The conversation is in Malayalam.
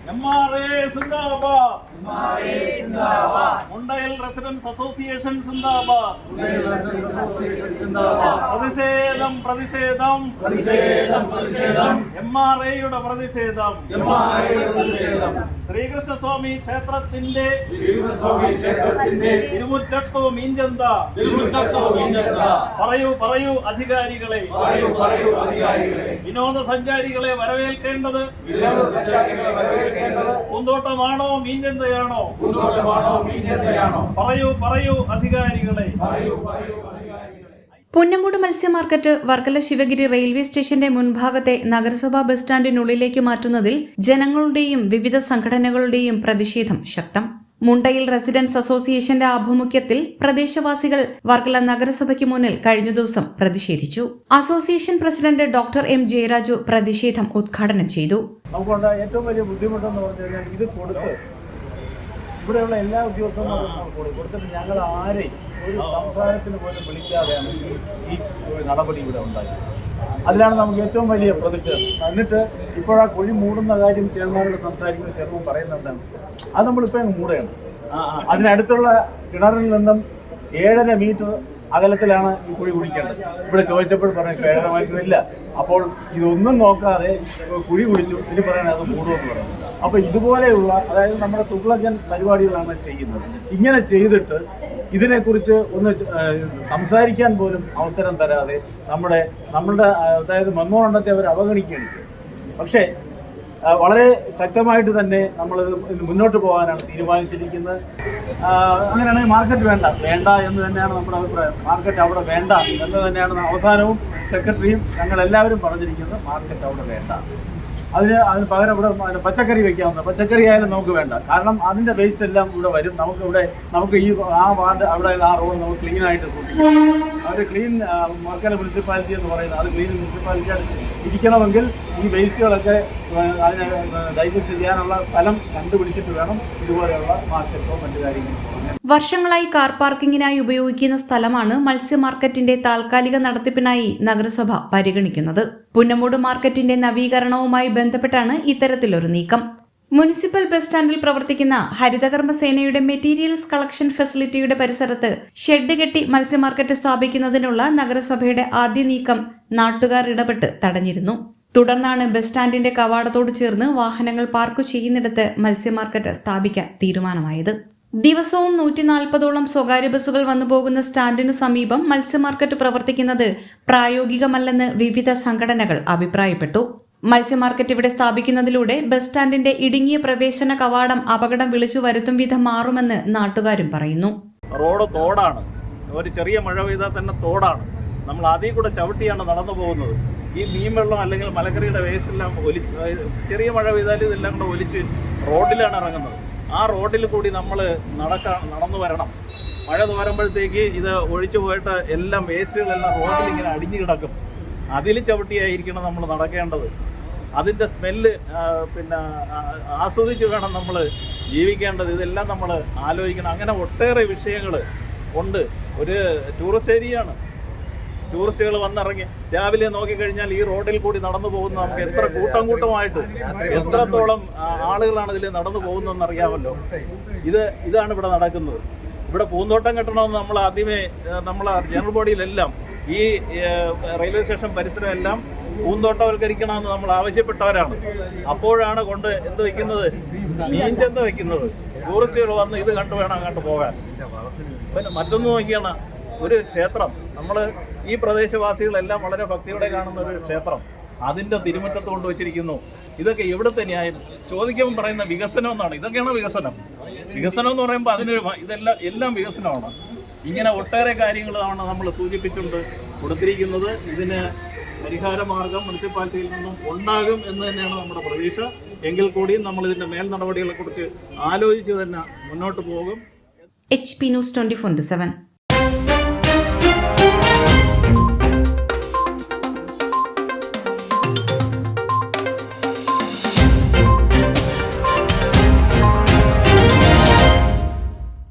MRA Zindabad. Mundayil Residents Association Zindabad. പ്രതിഷേധം MRAയുടെ പ്രതിഷേധം. ശ്രീകൃഷ്ണസ്വാമി ക്ഷേത്രത്തിന്റെ തിരുമുറ്റത്തോ മീഞ്ചന്ത. പറയൂ അധികാരികളെ. വിനോദസഞ്ചാരികളെ വരവേൽക്കേണ്ടത് പൂന്തോട്ടമാണോ മീഞ്ചന്തയാണോ? പറയൂ അധികാരികളെ. പുന്നമൂട് മത്സ്യ മാർക്കറ്റ് വർക്കല ശിവഗിരി റെയിൽവേ സ്റ്റേഷന്റെ മുൻഭാഗത്തെ നഗരസഭാ ബസ് സ്റ്റാൻഡിനുള്ളിലേക്ക് മാറ്റുന്നതിൽ ജനങ്ങളുടെയും വിവിധ സംഘടനകളുടെയും പ്രതിഷേധം ശക്തം. മുണ്ടയിൽ റെസിഡൻസ് അസോസിയേഷന്റെ ആഭിമുഖ്യത്തിൽ പ്രദേശവാസികൾ വർക്കല നഗരസഭയ്ക്ക് മുന്നിൽ കഴിഞ്ഞ ദിവസം പ്രതിഷേധിച്ചു. Association president doctor M. Jayaraj പ്രതിഷേധം ഉദ്ഘാടനം ചെയ്തു. നമുക്കുണ്ട് ഏറ്റവും വലിയ ബുദ്ധിമുട്ടെന്ന് പറഞ്ഞു കഴിഞ്ഞാൽ ഇത് കൊടുത്ത് ഇവിടെയുള്ള എല്ലാ ഉദ്യോഗസ്ഥന്മാരും കൊടുത്തിട്ട് ഞങ്ങൾ ആരെയും ഒരു സംസാരത്തിന് പോലും വിളിക്കാതെയാണ് ഈ നടപടി ഇവിടെ ഉണ്ടായത്. അതിലാണ് നമുക്ക് ഏറ്റവും വലിയ പ്രതിഷേധം. എന്നിട്ട് ഇപ്പോഴാ കുഴി മൂടുന്ന കാര്യം ചെയർമാനോട് സംസാരിക്കുന്ന ചെയർമാൻ പറയുന്നത് എന്താണ്? അത് നമ്മളിപ്പോൾ അങ്ങ് മൂടുകയാണ്. അതിനടുത്തുള്ള കിണറിൽ നിന്നും 7.5 മീറ്റർ അകലത്തിലാണ് ഈ കുഴി കുടിക്കേണ്ടത്. ഇവിടെ ചോദിച്ചപ്പോൾ പറഞ്ഞു 7.5 മീറ്റർ ഇല്ല. അപ്പോൾ ഇതൊന്നും നോക്കാതെ കുഴി കുടിച്ചു, ഇനി പറയണത് അത് മൂടുമെന്ന് പറഞ്ഞു. അപ്പോൾ ഇതുപോലെയുള്ള അതായത് നമ്മുടെ തുഗ്ലകൻ പരിപാടികളാണ് ചെയ്യുന്നത്. ഇങ്ങനെ ചെയ്തിട്ട് ഇതിനെക്കുറിച്ച് ഒന്ന് സംസാരിക്കാൻ പോലും അവസരം തരാതെ നമ്മളുടെ അതായത് മന്മോഹനത്തെ അവർ അവഗണിക്കുകയാണ്. പക്ഷേ വളരെ ശക്തമായിട്ട് തന്നെ നമ്മളിത് മുന്നോട്ട് പോകാനാണ് തീരുമാനിച്ചിരിക്കുന്നത്. അങ്ങനെയാണെങ്കിൽ മാർക്കറ്റ് വേണ്ട എന്ന് തന്നെയാണ് നമ്മുടെ അഭിപ്രായം. മാർക്കറ്റ് അവിടെ വേണ്ട എന്ന് തന്നെയാണ് അവസാനവും സെക്രട്ടറിയും ഞങ്ങളെല്ലാവരും പറഞ്ഞിരിക്കുന്നത്. മാർക്കറ്റ് അവിടെ വേണ്ട, അതിന് പകരം ഇവിടെ പച്ചക്കറി വെക്കാവുന്ന പച്ചക്കറി ആയാലും നമുക്ക് വേണ്ട. കാരണം അതിൻ്റെ വേസ്റ്റ് എല്ലാം ഇവിടെ വരും. നമുക്ക് ഈ വാർഡ് അവിടെ ആ റോഡ് നമുക്ക് ക്ലീൻ ആയിട്ട് സൂക്ഷിക്കാം. അവർ ക്ലീൻ വർക്കല മുനിസിപ്പാലിറ്റി എന്ന് പറയുന്നത് അത് ക്ലീൻ മുനിസിപ്പാലിറ്റി ഇരിക്കണമെങ്കിൽ ഈ വേസ്റ്റുകളൊക്കെ അതിനെ ഡൈജസ്റ്റ് ചെയ്യാനുള്ള സ്ഥലം കണ്ടുപിടിച്ചിട്ട് വേണം ഇതുപോലെയുള്ള മാർക്കറ്റോ മറ്റു കാര്യങ്ങളോ. വർഷങ്ങളായി കാർ പാർക്കിങ്ങിനായി ഉപയോഗിക്കുന്ന സ്ഥലമാണ് മത്സ്യ മാർക്കറ്റിന്റെ താൽക്കാലിക നടത്തിപ്പിനായി നഗരസഭ പരിഗണിക്കുന്നത്. പുന്നമൂട് മാർക്കറ്റിന്റെ നവീകരണവുമായി ബന്ധപ്പെട്ടാണ് ഇത്തരത്തിലൊരു നീക്കം. മുനിസിപ്പൽ ബസ് സ്റ്റാൻഡിൽ പ്രവർത്തിക്കുന്ന ഹരിതകർമ്മ സേനയുടെ മെറ്റീരിയൽസ് കളക്ഷൻ ഫെസിലിറ്റിയുടെ പരിസരത്ത് ഷെഡ് കെട്ടി മത്സ്യ മാർക്കറ്റ് സ്ഥാപിക്കുന്നതിനുള്ള നഗരസഭയുടെ ആദ്യ നീക്കം നാട്ടുകാർ ഇടപെട്ട് തടഞ്ഞിരുന്നു. തുടർന്നാണ് ബസ് സ്റ്റാൻഡിന്റെ കവാടത്തോട് ചേർന്ന് വാഹനങ്ങൾ പാർക്ക് ചെയ്യുന്നിടത്ത് മത്സ്യ മാർക്കറ്റ് സ്ഥാപിക്കാൻ തീരുമാനമായത്. ദിവസവും 140ഓളം സ്വകാര്യ ബസ്സുകൾ വന്നുപോകുന്ന സ്റ്റാൻഡിന് സമീപം മത്സ്യ മാർക്കറ്റ് പ്രവർത്തിക്കുന്നത് പ്രായോഗികമല്ലെന്ന് വിവിധ സംഘടനകൾ അഭിപ്രായപ്പെട്ടു. മത്സ്യ മാർക്കറ്റ് ഇവിടെ സ്ഥാപിക്കുന്നതിലൂടെ ബസ് സ്റ്റാൻഡിന്റെ ഇടുങ്ങിയ പ്രവേശന കവാടം അപകടം വിളിച്ചു വരുത്തും വിധം മാറുമെന്ന് നാട്ടുകാരും പറയുന്നു. റോഡ് തോടാണ്, ഒരു ചെറിയ മഴ പെയ്താൽ തന്നെ തോടാണ്. നമ്മൾ അതിൽ കൂടെ ചവിട്ടിയാണ് നടന്നു പോകുന്നത്. ഈ മീൻ വെള്ളം അല്ലെങ്കിൽ മലക്കറിയുടെ വേസ്റ്റ് എല്ലാം ചെറിയ മഴ പെയ്താൽ ഇതെല്ലാം കൂടെ ഒലിച്ച് റോഡിലാണ് ഇറങ്ങുന്നത്. ആ റോഡിൽ കൂടി നമ്മൾ നടന്നു വരണം. മഴ തോരുമ്പോഴത്തേക്ക് ഇത് ഒഴിച്ചു പോയിട്ട് എല്ലാം വേസ്റ്റുകളെല്ലാം റോഡിൽ ഇങ്ങനെ അടിഞ്ഞു കിടക്കും. അതിൽ ചവിട്ടിയായിരിക്കണം നമ്മൾ നടക്കേണ്ടത്. അതിൻ്റെ സ്മെല്ല് ആസ്വദിച്ച് വേണം നമ്മൾ ജീവിക്കേണ്ടത്. ഇതെല്ലാം നമ്മൾ ആലോചിക്കണം. അങ്ങനെ ഒട്ടേറെ വിഷയങ്ങൾ ഉണ്ട്. ഒരു ടൂറിസ്റ്റ് ഏരിയയാണ്. ടൂറിസ്റ്റുകൾ വന്നിറങ്ങി രാവിലെ നോക്കിക്കഴിഞ്ഞാൽ ഈ റോഡിൽ കൂടി നടന്നു പോകുന്ന നമുക്ക് എത്ര കൂട്ടമായിട്ട് എത്രത്തോളം ആളുകളാണ് ഇതിൽ നടന്നു പോകുന്നതെന്ന് അറിയാമല്ലോ. ഇതാണ് ഇവിടെ നടക്കുന്നത്. ഇവിടെ പൂന്തോട്ടം കെട്ടണമെന്ന് നമ്മൾ ആദ്യമേ ജനറൽ ബോഡിയിലെല്ലാം ഈ റെയിൽവേ സ്റ്റേഷൻ പരിസരം എല്ലാം പൂന്തോട്ടവൽക്കരിക്കണമെന്ന് നമ്മൾ ആവശ്യപ്പെട്ടവരാണ്. അപ്പോഴാണ് കൊണ്ട് എന്ത് വയ്ക്കുന്നത്, മീൻചന്ത വയ്ക്കുന്നത്. ടൂറിസ്റ്റുകൾ വന്ന് ഇത് കണ്ടു വേണം അങ്ങോട്ട് പോകാൻ. പിന്നെ മറ്റൊന്ന് നോക്കിയാണ് ഒരു ക്ഷേത്രം. നമ്മൾ ഈ പ്രദേശവാസികളെല്ലാം വളരെ ഭക്തിയോടെ കാണുന്ന ഒരു ക്ഷേത്രം അതിൻ്റെ തിരുമുറ്റത്ത് കൊണ്ടുവച്ചിരിക്കുന്നു. ഇതൊക്കെ എവിടുത്തെ ന്യായം? ചോദിക്കുമ്പോൾ പറയുന്ന വികസനം എന്നാണ്. ഇതൊക്കെയാണ് വികസനം എന്ന് പറയുമ്പോൾ എല്ലാം വികസനമാണ്. ഇങ്ങനെ ഒട്ടേറെ കാര്യങ്ങളാണ് നമ്മൾ സൂചിപ്പിച്ചുകൊണ്ട് കൊടുത്തിരിക്കുന്നത്. ഇതിന് പരിഹാരമാർഗം മുനിസിപ്പാലിറ്റിയിൽ നിന്നും ഉണ്ടാകും എന്ന് തന്നെയാണ് നമ്മുടെ പ്രതീക്ഷ. എങ്കിൽ കൂടിയും നമ്മൾ ഇതിൻ്റെ മേൽ നടപടികളെക്കുറിച്ച് ആലോചിച്ച് തന്നെ മുന്നോട്ട് പോകും. HP News 24/7